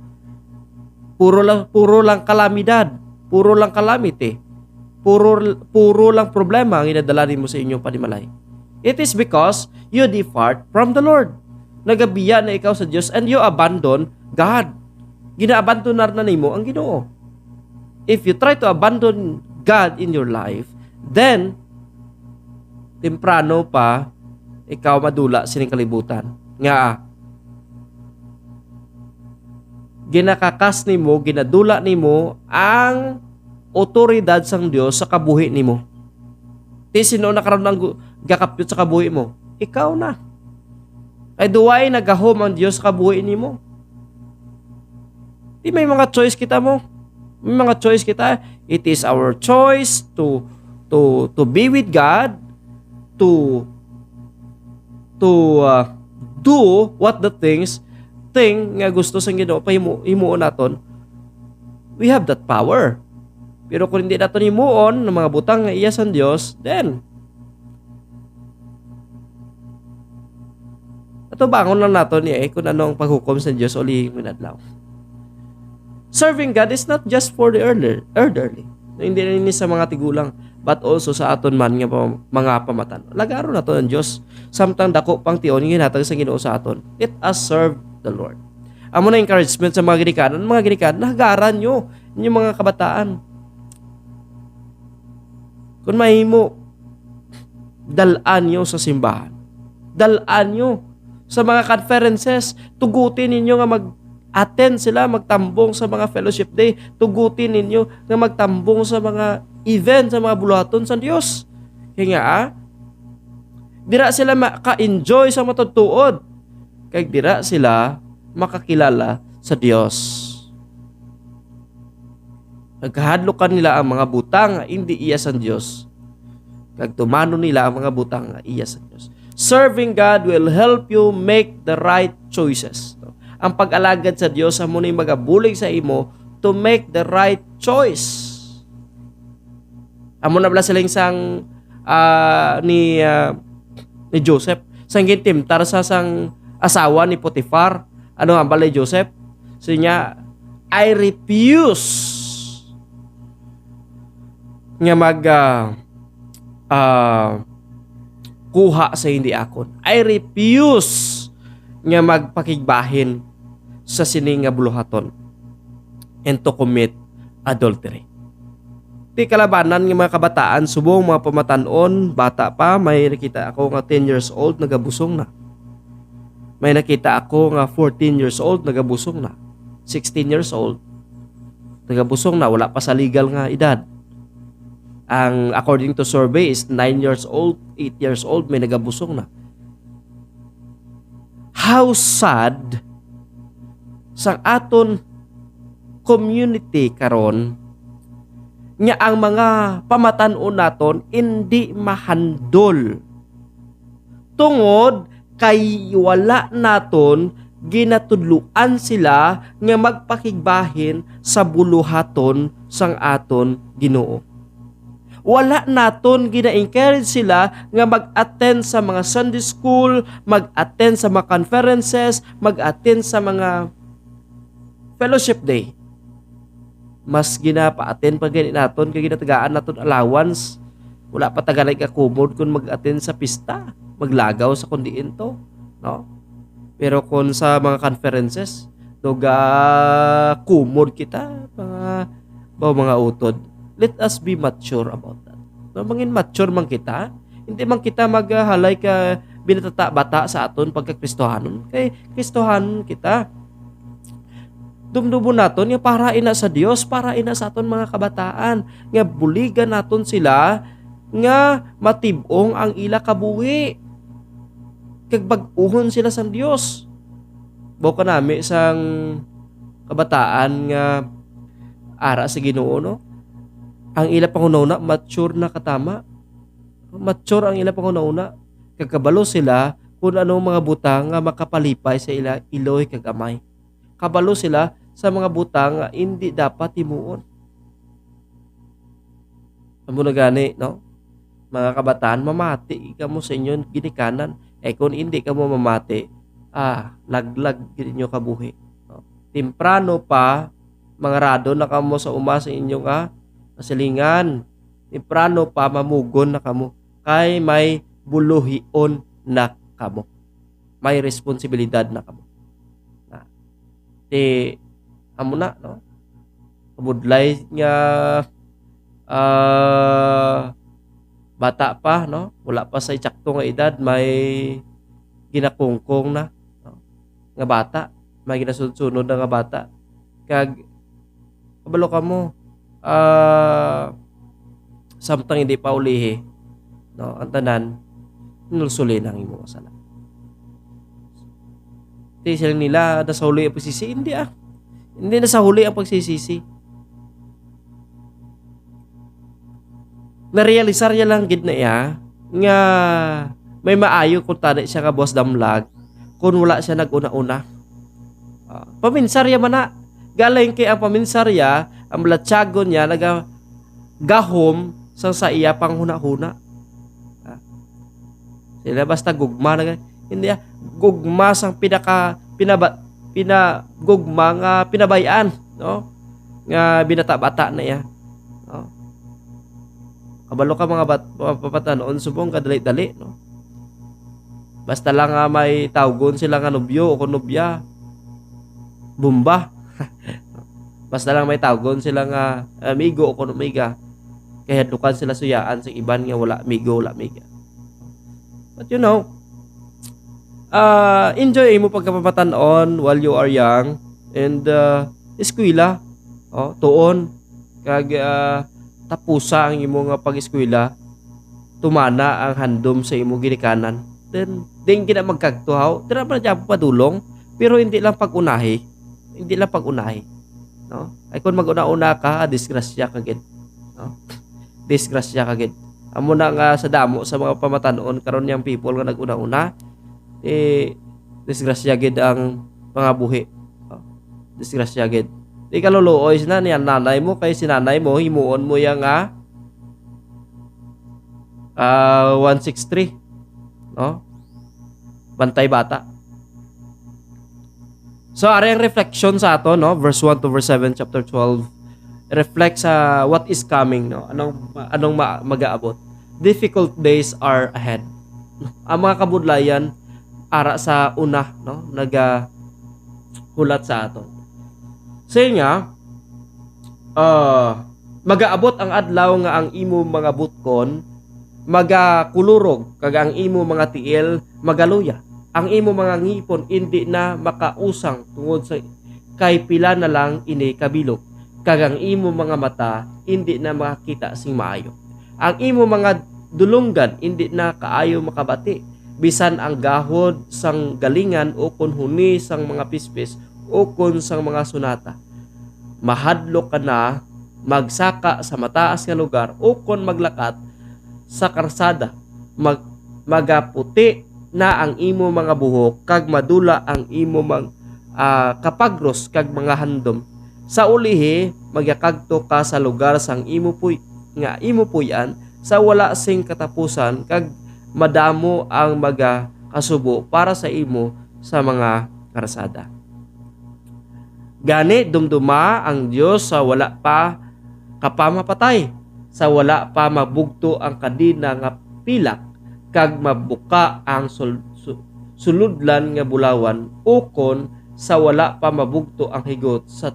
Puro lang kalamidad, puro lang calamity, puro lang problema ang inadala mo sa inyong panimalay. It is because you depart from the Lord. Nagabiya na ikaw sa Diyos and you abandon God. Gina-abandonar na nimo ang Ginoo. If you try to abandon God in your life, then temprano pa ikaw madula sining kalibutan. Nga ginakakas nimo, ginadula nimo ang otoridad sang Dios sa kabuhi nimo. Ti sino na karon nang gakapyot sa kabuhi mo? Ikaw na. Ay duway nagahom ang Dios sa kabuhi nimo. Di may mga choice kita mo. May mga choice kita. It is our choice to to be with God, to do what the thing nga gusto sa Ginoo himuon naton, we have that power. Pero kung hindi naton himuon ng mga butang nga iya sa Dios, then ato bangon lang naton kung ano ang paghukom sa Dios uli minadlaw. Serving God is not just for the elderly. Hindi rin sa mga tigulang, but also sa aton man nga mga pamatan. Lagaro na to ng Diyos. Samtang dako pang tion nga hinatag sa Ginoo sa aton. Let us serve the Lord. Amo na encouragement sa mga ginikanan, nahagaran nyo inyong mga kabataan. Kung mahimo, dalaan nyo sa simbahan. Dalaan nyo sa mga conferences. Tugutin ninyo nga attend sila, magtambong sa mga fellowship day. Tugutin ninyo na magtambong sa mga event, sa mga buluhaton sa Diyos. Kaya nga, dira sila maka-enjoy sa matutuod. Kaya dira sila makakilala sa Diyos. Nagkahadlokan nila ang mga butang nga hindi iya sa Diyos. Kag tumano nila ang mga butang nga iya sa Diyos. Serving God will help you make the right choices. Ang pag-alagad sa Diyos amo ni magabulig sa imo to make the right choice. Amo na bala silang sang ni Joseph sang gitimtar sa sang asawa ni Potiphar. Ano ang balay Joseph? So niya, I refuse nga kuha sa hindi akon. I refuse nga magpakigbahin sa sining nga buluhaton and to commit adultery. Di kalabanan ng mga kabataan, subong mga pamatanon, bata pa, may nakita ako nga 10 years old, nagabusong na. May nakita ako nga 14 years old, nagabusong na. 16 years old, nagabusong na, wala pa sa legal nga edad. Ang according to survey is 9 years old, 8 years old, may nagabusong na. How sad sa aton community karon nga ang mga pamatanon naton hindi mahandol tungod kay wala naton ginatudluan sila nga magpakigbahin sa buluhaton sang aton Ginoo. Wala naton gina-encourage sila nga mag-attend sa mga Sunday school, mag-attend sa mga conferences, mag-attend sa mga fellowship day. Mas ginapa-attend pa ganit naton kay ginatagaan naton allowance. Wala pa tagalay ka kumod kung mag-attend sa pista, maglagaw sa kundiin to, no? Pero kung sa mga conferences, kumod kita mga utod. Let us be mature about that. No, mangin mature man kita, hindi man kita maghalay ka binatata bata sa aton pagkakristohanon. Kay Kristohanon kita. Dumdumon naton nga para ina sa Dios, para ina sa aton mga kabataan, nga buligan naton sila nga matibong ang ila kabuhi. Kag bag-uhon sila sa Dios. Buka nami sang kabataan nga ara sa Ginoo, no? Ang ila pangunauna, mature na katama. Mature ang ila pangunauna. Kagkabalo sila kung anong mga butang nga makapalipay sa ila iloy kagamay. Kabalo sila sa mga butang nga hindi dapat himuon. Amo na gani, no? Mga kabataan, mamati ka mo sa inyo ginikanan. Kung hindi ka mo mamati, laglag inyo kabuhi. No? Temprano pa, mga rado na kamo sa sa inyo nga, kasilingan. Temprano pa mamugon na kamo. Kay may buluhion na kamo. May responsibilidad na kamo. Amo na, no? Kabudlay nga bata pa, no? Wala pa sa itsakto nga edad, may ginakungkong na, no? Nga bata, may ginasunod na nga bata. Kag kabalo ka mo, samtang hindi pa ulihi, no? Ang tanan, nulsulin ang imo kasalanan. Hindi sila nila nasa huli ang pagsisisi. Hindi nasa huli ang pagsisisi. narealisar niya lang gid na iya nga may maayo kung tani siya nga boss damlag kung wala siya naguna-una. Paminsarya man na. Galing kay ang paminsarya, ang blatsagon niya gahom sa iya pang huna-huna. Sila basta gugma na hindi gugma sang pinagugma nga pinabayaan, no? Nga binata-bata na iya. No? Kabalo ka mga papatanon subong kadali-dali, no? Basta lang may tawgon sila nga nobyo o nobya. Bumba. Basta lang may tawgon sila nga amigo o amiga. Kaya dukan sila suyaan sa iban nga wala amigo, wala amiga. But you know, enjoy mo pagkapapatanon while you are young and eskwela, tuon kag tapusa ang imo nga pag-eskwela, tumana ang handom sa imo ginikanan. Then gina magkagtuhaw, dira pa na padulong, pero hindi lang pag-unahi, no? Ay kung mag-una-una ka, disgrasya ka gid, no? Disgrasya ka gid. Amo na nga sa damo sa mga pamatanon karon yang people nga nag-una-una, disgrasya gid ang mga buhi. Disgrasya gid. Di ka luluoy na niya nanay mo kay sinanay mo himuon mo yang 163, no? Bantay bata. So ari ang reflection sa ato, no? Verse 1 to verse 7 chapter 12 reflects sa what is coming, no? Anong mag-aabot. Difficult days are ahead. Ang mga kabudlayan ara sa una, no? Hulat sa ato. Say nga mag-aabot ang adlaw nga ang imo mga butkon magakulurog kag ang imo mga tiil magaluya. Ang imo mga ngipon hindi na makausang tungod sa kay pila na lang ini kabilog. Kag ang imo mga mata hindi na makita sing maayo. Ang imo mga dulunggan hindi na kaayo makabati. Bisan ang gahod sang galingan o kun huni sang mga pispis o kun sang mga sunata. Mahadlok ka na magsaka sa mataas nga lugar o kun maglakat sa karsada. Magaputi na ang imo mga buhok kag madula ang imo kapagros kag mga handom. Sa ulihi magyakagto ka sa lugar sang imo puyan sa wala sing katapusan kag madamo ang kasubo para sa imo sa mga karsada. Gani dumduma ang Dios sa wala pa kapamapatay, sa wala pa mabugto ang kadina nga pilak kag mabuka ang suludlan nga bulawan ukon sa wala pa mabugto ang higot sa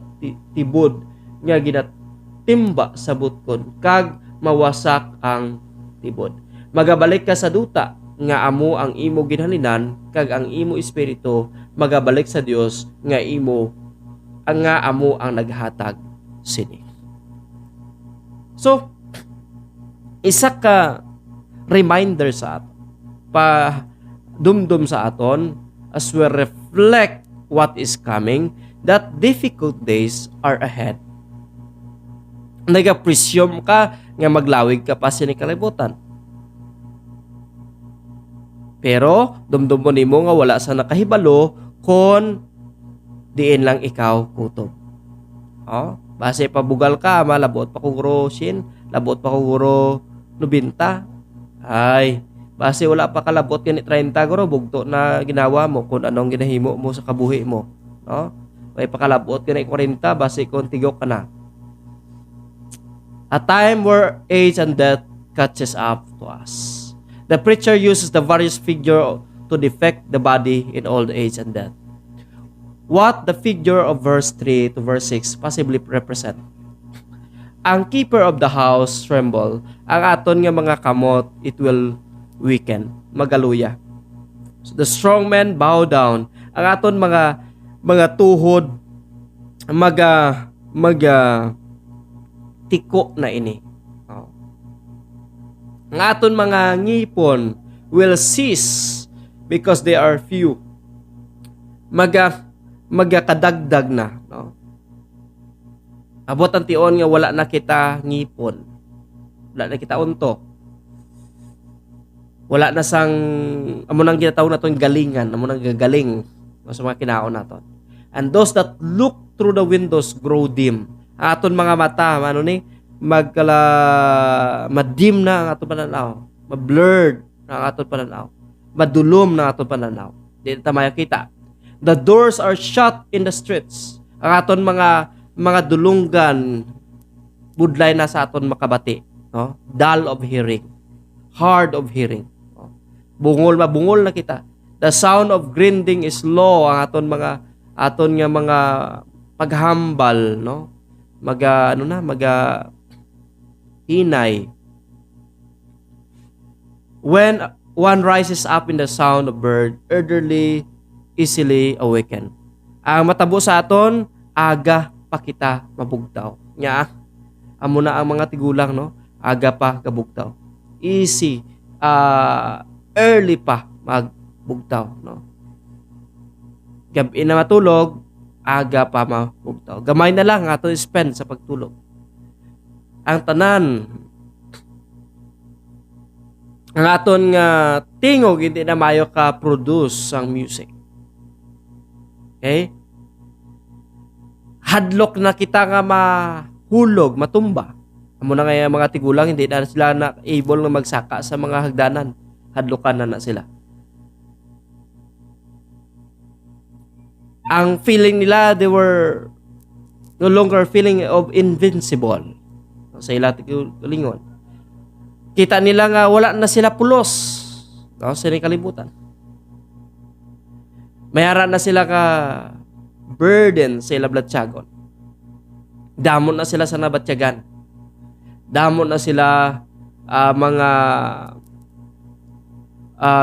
tibod nga ginatimba sa butkon kag mawasak ang tibod. Magabalik ka sa duta nga amo ang imo ginhalinan kag ang imo espiritu magabalik sa Dios nga amo ang naghatag sini. So isa ka reminder sa aton pa dumdum sa aton as we reflect what is coming that difficult days are ahead. Nagapresume ka nga maglawig ka pa sini kalibutan. Pero dumdum mo nimo nga wala sa nakahibalo kon diin lang ikaw kutob. Base pabugal ka malabot pa kuguro sin, labot pa kuguro 90. Ay, base wala pa kalabot kani 30 guro bugto na ginawa mo kung anong ginahimo mo sa kabuhi mo, no? May pakalabot kani 40 base kung tigok ka na. A time where age and death catches up to us. The preacher uses the various figure to depict the body in old age and death. What the figure of verse 3 to verse 6 possibly represent? Ang keeper of the house tremble. Ang aton nga mga kamot, it will weaken. Magaluya. So the strong men bow down. Ang aton mga tuhod, tiko na ini. Ang aton mga ngipon will cease because they are few. Magakadagdag na, no? Abot ang tion nga wala na kita ngipon. wala na kita unto. Wala na sang amo nang ginatawag naton galingan, amo nang gagaling sa mga kinaon naton. And those that look through the windows grow dim. Ang aton mga mata, ano ni, madim na ang aton pananaw, ma-blurred na ang aton pananaw, madulom na ang aton pananaw. Di ta makita. The doors are shut in the streets. Ang aton mga dulunggan budlay na sa aton makabati, no? Dull of hearing, hard of hearing. No? Bungol na kita. The sound of grinding is low. Ang aton nga mga paghambal, no? Hinay. When one rises up in the sound of bird, elderly easily awaken. Ang matabo sa aton, aga pa kita mabugtaw. Nya, amo na ang mga tigulang, no? Aga pa kabugtaw. Easy, early pa magbugtaw, no? Gabi na matulog, aga pa mabugtaw. Gamay na lang ato spend sa pagtulog. Ang tanan, ang aton nga tingog hindi na mayo ka produce ang music. Okay? Hadlok na kita nga mahulog, matumba. Amo na nga mga tigulang hindi na sila na able nga magsaka sa mga hagdanan. Hadlokan na sila. Ang feeling nila, they were no longer feeling of invincible. Sa ila tigulingon. Kita nila nga wala na sila pulos, no? Sa kalibutan. Mayara na sila ka burden sa ila blatyagon. Damon na sila sa nabatyagan. Damon na sila mga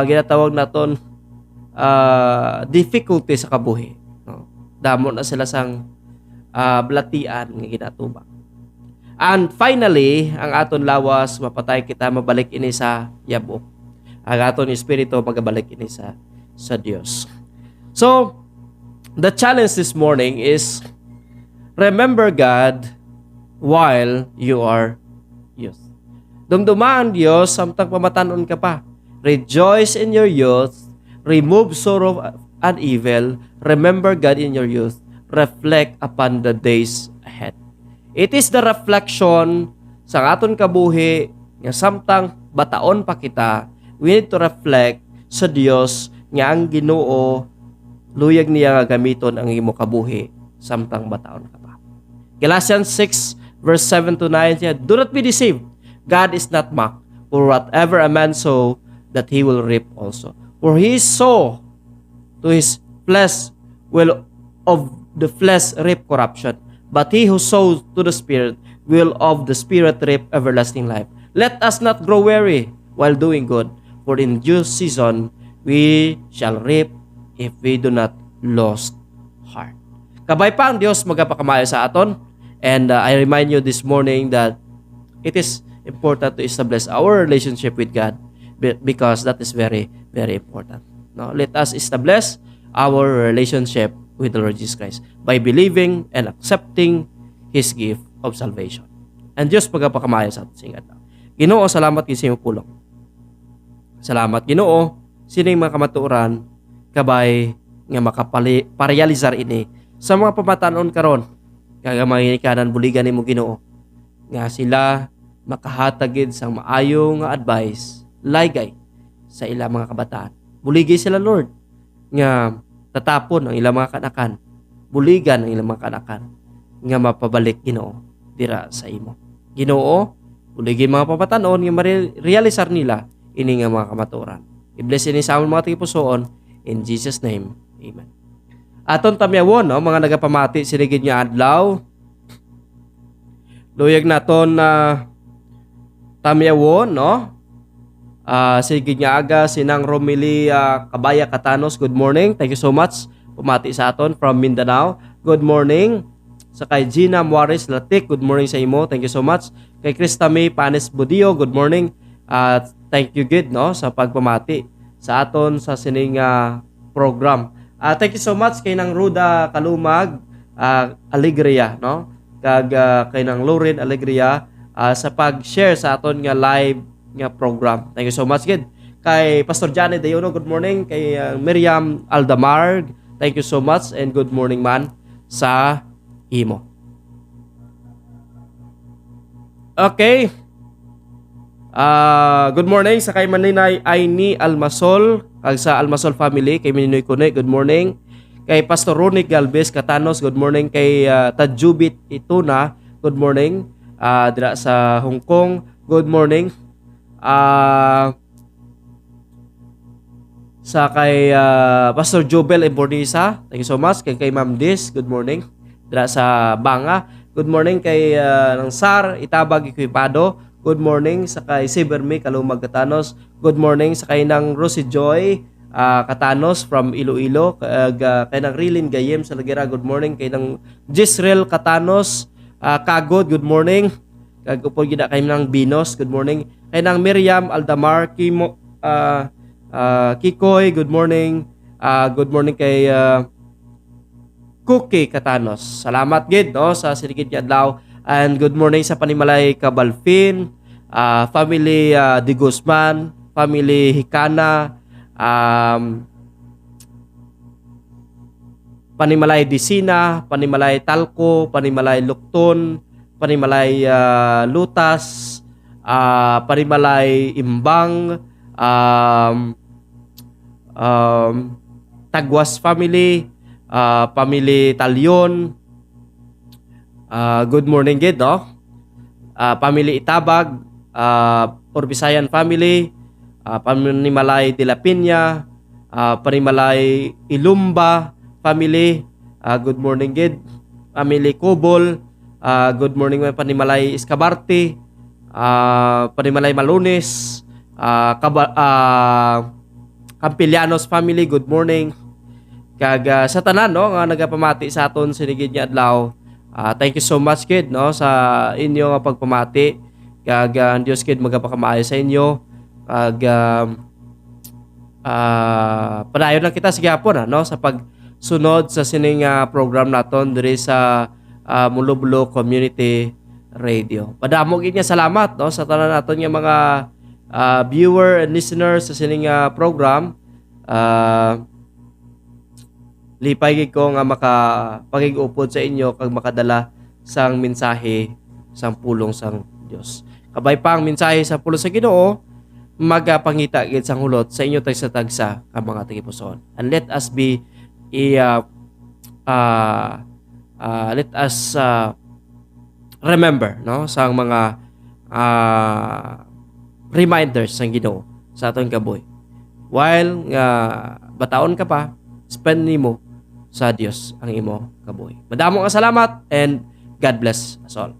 ginatawag naton difficulty sa kabuhi. No? Damon na sila sang blatian nga ginatubang. And finally, ang aton lawas mapatay kita mabalik ini sa yabok. Ang aton espiritu magabalik ini sa Dios. So, the challenge this morning is remember God while you are youth. Dumdumaan Diyos samtang pamatanon ka pa. Rejoice in your youth, remove sorrow and evil, remember God in your youth, reflect upon the days ahead. It is the reflection sa aton kabuhi nga samtang bataon pa kita, we need to reflect sa Dios nga ang Ginoo luyag niya nga gamiton ang imo kabuhi samtang bataon ka pa. Galatians 6 verse 7 to 9 says, do not be deceived. God is not mocked. For whatever a man sow, that he will reap also. For he sow to his flesh will of the flesh reap corruption. But he who sows to the Spirit will of the Spirit reap everlasting life. Let us not grow weary while doing good, for in due season we shall reap if we do not lose heart. Kabay pa ang Diyos magapakamayo sa aton. And I remind you this morning that it is important to establish our relationship with God because that is very, very important. Now, let us establish our relationship with the Lord Jesus Christ by believing and accepting His gift of salvation. And Diyos magapakamayo sa aton singat. Ginoo, salamat kay sa iyong pulong. Salamat Ginoo, sining mga kamatuoran kabay nga makaparealizar ini sa mga pamatanon karon kagamay kanan buligan nimo Ginoo nga sila makahatagid sang maayo nga advice laygay sa ilang mga kabataan. Buligi sila Lord nga tatapon ang ilang mga kanakan, buligan ang ilang mga kanakan nga mapabalik Ginoo dira sa imo. Ginoo, buligi mga pamatanon nga ma-realizar nila ini nga mga kamatuoran. I-bless ini sa among mga tipusoon in Jesus name. Amen. Aton tamyawon, no, mga nagapamati sinigid nga adlaw. Luyag naton na tamyawon, no? Sige nga aga sinang Romili Kabaya Katanos. Good morning. Thank you so much. Pumati sa aton from Mindanao. Good morning. Sa kay Gina Muares Latik. Good morning sa imo. Thank you so much. Kay Krista May Panes Budio. Good morning. Thank you gid, no, sa pagpamati sa aton sa sining program. Thank you so much kay nang Ruda Kalumag Alegria, no? Kag kay nang Lauren Alegria sa pag-share sa aton nga live nga program. Thank you so much gid. Kay Pastor Johnny Dayono, good morning. Kay Miriam Aldamar, thank you so much and good morning man sa imo. Okay. Good morning sa kay Maninay Aini Almasol, kag sa Almasol family, kay Mininoy Kune, good morning. Kay Pastor Ronnie Galvez Katanos, good morning. Kay Tadjubit Ituna, good morning. Dira sa Hong Kong, good morning. Sa kay Pastor Jobel Embordisa, thank you so much. Kay Ma'am Dis, good morning. Dira sa Banga, good morning. Kay ng SAR Itabag Equipado, good morning. Sa kay Sibermi Kalumag Katanos, good morning. Sa kay ng Rosie Joy Katanos from Iloilo, kay ng Rilin Gayem sa Lagera, good morning. Kay ng Jisrael Katanos Kagod, good morning. Kag upod gid kay ng Binos, good morning. Kay ng Miriam Aldamar Kikoy, good morning. Good morning kay Cookie Katanos. Salamat gid no sa siligid nga adlaw. And good morning sa Panimalay Cabalfin, family De Guzman, family Hikana, Panimalay Disina, Panimalay Talco, Panimalay Lukton, Panimalay Lutas, Panimalay Imbang, Tagwas family, family Talyon, good morning gid no. Family Itabag, Orbisayan family, Panimalay de la Piña, Panimalay Ilumba family, good morning gid. Family Cobol, good morning may Panimalay Escabarte, Panimalay Malunes, Campilianos family, good morning. Kag sa tanan no nga nagapamati sa aton sinigid nga adlaw. Thank you so much kid no sa inyo nga pagpamati. Kag ang Dios kid magapakamaayo sa inyo. Kag padayon lang kita sa gyapon no sa pagsunod sa sining program naton diri sa Mulublo Community Radio. Padamo gid nga salamat no sa tanan naton nga mga viewer and listeners sa sining program. Lipay gid ko nga makapagig-upod sa inyo kag makadala sang mensahe sang pulong sang Dios. Kabay pang mensahe sa pulong sa Ginoo magapangita gid sang hulot sa inyo tagsa-tagsa ka mga tagipusoon. And let us be let us remember no sang mga reminders sang Ginoo sa aton kabuhi. While nga bataon ka pa, spend nimo sa Dios ang imo kabuhi. Madamo nga salamat and God bless us all.